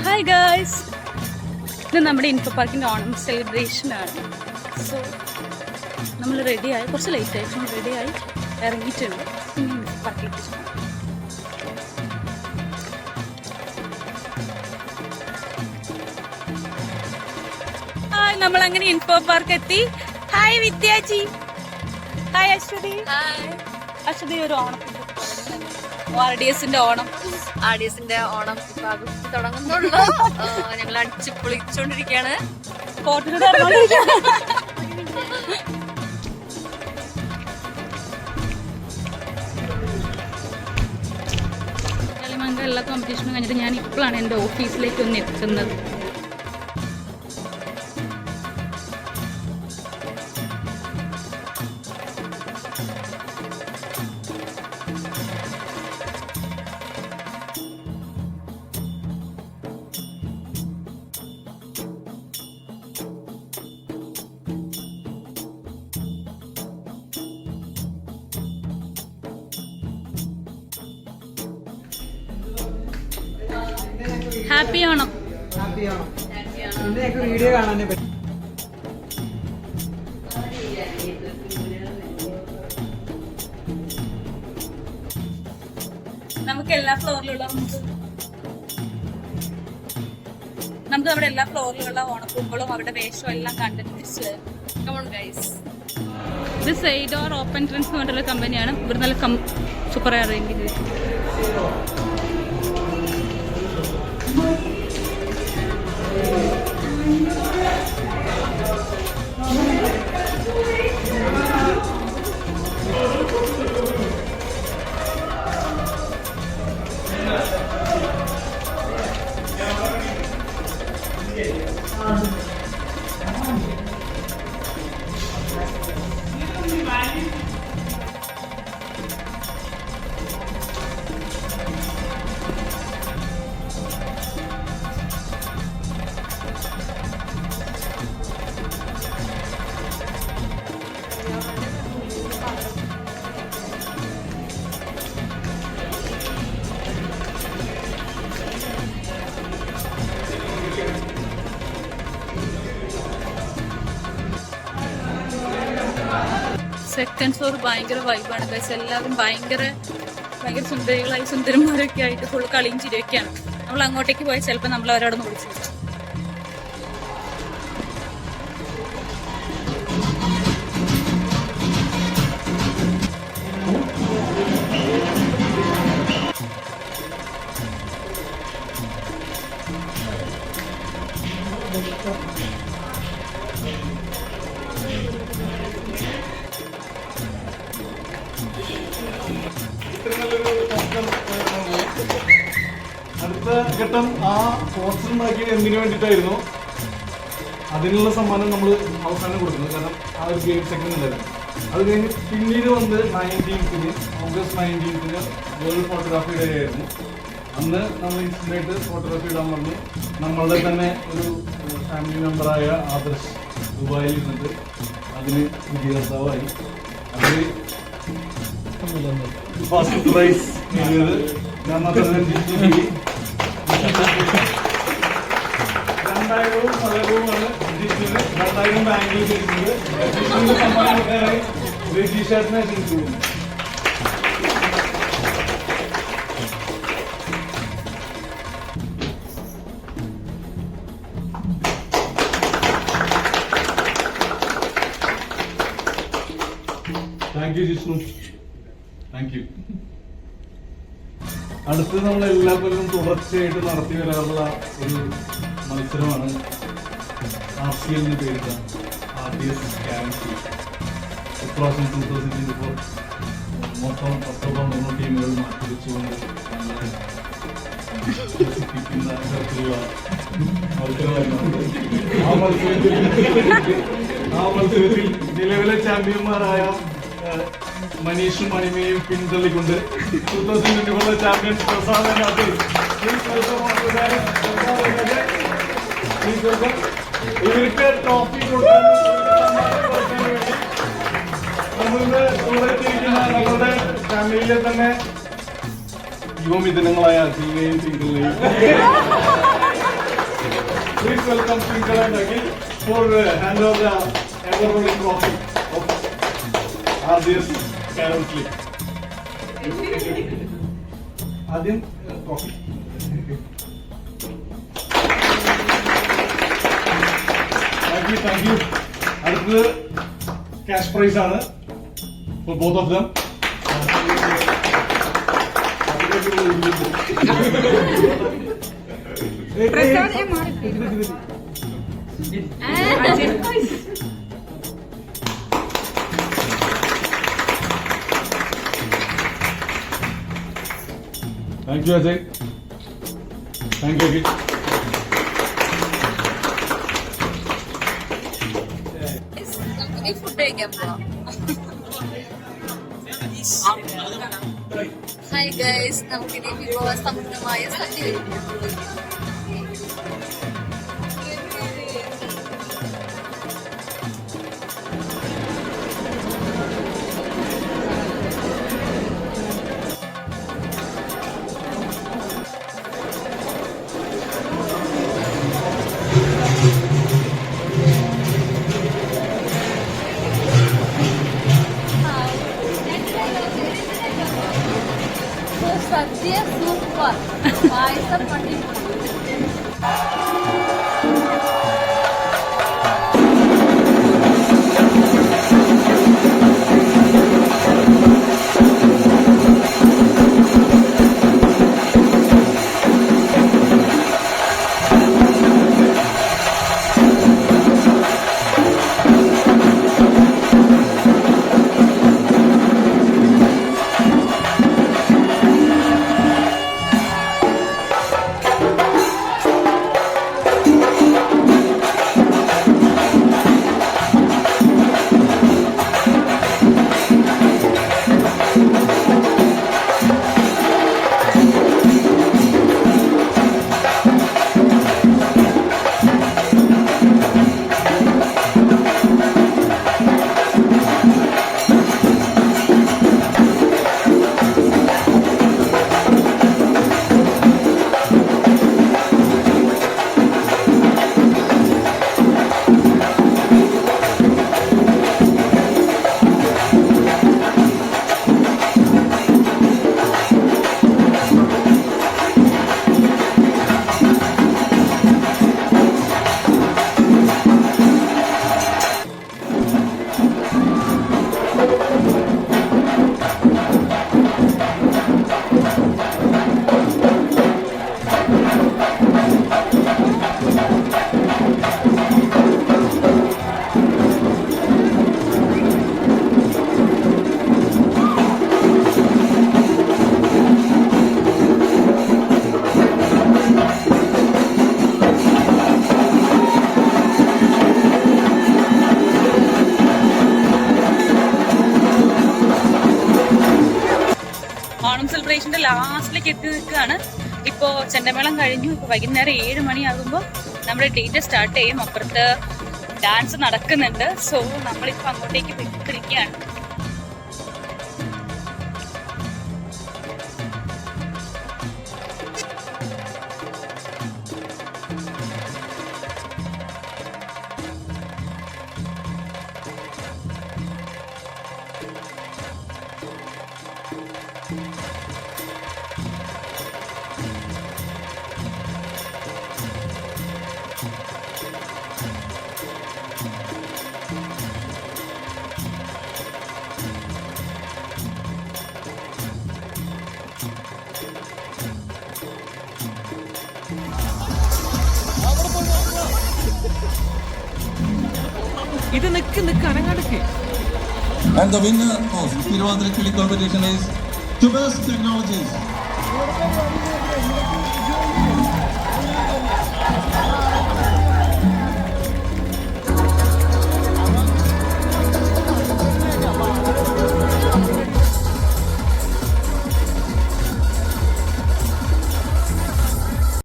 Hi guys, ഇത് നമ്മുടെ info പാർക്കിൻ്റെ ഓണം സെലിബ്രേഷനാണ്. സോ നമ്മൾ റെഡിയായി, കുറച്ച് ലേറ്റായി, നമ്മൾ റെഡിയായി ഇറങ്ങിയിട്ടുണ്ട്. ഇനി ഇൻഫോ പാർക്കിലേക്ക് പോകാം. ഹായ്, നമ്മളങ്ങനെ ഇൻഫോ പാർക്ക് എത്തി. ഹായ് വിദ്യാജി. ഹായ് അശ്വതി. അശ്വതി, ഒരു ഓണം RDSന്റെ ഓണം ഇപ്പൊ ആഘോഷിച്ച് തുടങ്ങുന്നുള്ളൂ. ഞങ്ങൾ അടിച്ച് പൊളിച്ചോണ്ടിരിക്കാണ്. കളിമങ്ക എല്ലാ കോമ്പറ്റീഷനും കഴിഞ്ഞിട്ട് ഞാൻ ഇപ്പോഴാണ് എൻ്റെ ഓഫീസിലേക്ക് ഒന്ന് എത്തുന്നത്. ഹാപ്പി ഓണം. വീഡിയോ കാണാനേ പറ്റും. നമുക്ക് എല്ലാ ഫ്ലോറിലുള്ള നമുക്ക് അവിടെ എല്ലാ ഫ്ലോറിലുള്ള ഓണപ്പൂക്കളും അവരുടെ വേഷവും എല്ലാം കണ്ടിട്ട് തിരിച്ചു ഇത് സൈഡോർ ഓപ്പൺ ട്രെൻഡ്സ് എന്ന് പറഞ്ഞിട്ടുള്ള കമ്പനിയാണ്. ഇവർ നല്ല സൂപ്പർ അറേഞ്ച് ചെയ്തിട്ടുണ്ട്. സെക്കൻഡ് ഫ്ലോർ ഭയങ്കര വൈബാണ് ഗൈസ്. എല്ലാവരും ഭയങ്കര സുന്ദരികളായി സുന്ദരന്മാരൊക്കെ ആയിട്ട് ഫുൾ കളിയും ചിരിയൊക്കെയാണ്. നമ്മൾ അങ്ങോട്ടേക്ക് പോയാൽ ചിലപ്പോൾ നമ്മൾ അവരോട് വിളിച്ചു. അടുത്ത ഘട്ടം ആ പോസ്റ്റർ ഉണ്ടാക്കിയത് എന്തിനു വേണ്ടിയിട്ടായിരുന്നു, അതിനുള്ള സമ്മാനം നമ്മൾ അവസാനം കൊടുക്കുന്നത്. കാരണം ആ ഒരു ഗെയിം സെക്കൻഡ് ഉണ്ടായിരുന്നു. അത് കഴിഞ്ഞ് പിന്നീട് വന്ന് 19th August 19th world photography day ആയിരുന്നു. അന്ന് നമ്മൾ ഇൻസ്റ്റൻ്റായിട്ട് ഫോട്ടോഗ്രാഫി ഇടാൻ പറഞ്ഞു. നമ്മളുടെ തന്നെ ഒരു ഫാമിലി മെമ്പറായ ആദർശ് ദുബായിൽ ഇരുന്നിട്ട് അതിന് വിജയകർത്താവായി. അത് ഫസ്റ്റ് പ്രൈസ് നേടിയത് ഞാൻ മാത്രം 2000 പലവുമാണ് ജിജിന് 2000 ബാങ്കിൽ ചെയ്യുന്നത്. സമ്മാനക്കാരായി രജിഷേട്ടനെ ക്ഷണിച്ചു. Thank you Jishnu, thank you. അടുത്ത് നമ്മൾ എല്ലാ കൊല്ലം തുടർച്ചയായിട്ട് നടത്തി വരാറുള്ള ഒരു മത്സരമാണ് RCL എന്ന് പേരിട്ട RDS ക്യാമ്പ്. ഇപ്രാവശ്യം 2024 മൊത്തം 10 ടീമുകൾ മാറ്റിവെച്ചുകൊണ്ട് തരത്തിലുള്ള മത്സരമായിരുന്നു. ആ മത്സരത്തിൽ നിലവിലെ ചാമ്പ്യന്മാരായ മനീഷും മണിമയും പിന്തള്ളിക്കൊണ്ട് 2024 ചാമ്പ്യൻ പ്രസാദനാഥ് ഇവർക്ക് ട്രോഫി കൊടുക്കാൻ വേണ്ടി നമ്മളുടെ കൂടെ എത്തിയിരിക്കുന്ന ഞങ്ങളുടെ ഫാമിലിയിലെ തന്നെ യുവമിഥുനങ്ങളായ സിംഗയും സിംഗിളിനെയും Please welcome Twinkle and Akhil for hand over the ever-rolling trophy of RDS Carol Clip. ആദ്യം ട്രോഫി. Thank you. അടുത്തത് ക്യാഷ് പ്രൈസ് ആണ് for both of them. Thank you, Ajay. Thank you, Ajay. Food കഴിക്കാൻ പോവാം. Hi guys, നമുക്കിനി വിഭവസമൃദ്ധമായ സദ്യ കഴിക്കാം. സദ്യ super, പായസം പട്ടി. ഓണം സെലിബ്രേഷന്റെ ലാസ്റ്റിലേക്ക് എത്തി നിൽക്കുകയാണ്. ഇപ്പോൾ ചെണ്ടമേളം കഴിഞ്ഞു. ഇപ്പോൾ വൈകുന്നേരം 7 മണിയാകുമ്പോൾ നമ്മുടെ ഡേറ്റ് സ്റ്റാർട്ട് ചെയ്യും. അപ്പുറത്ത് ഡാൻസ് നടക്കുന്നുണ്ട്. സോ നമ്മളിപ്പോൾ അങ്ങോട്ടേക്ക് പോയിക്കൊണ്ടിരിക്കുകയാണ്. ഇത് നിക്ക് അനങ്ങാടുക്ക്. And the winner of Tiruvannamalai competition is Tubas Technologies.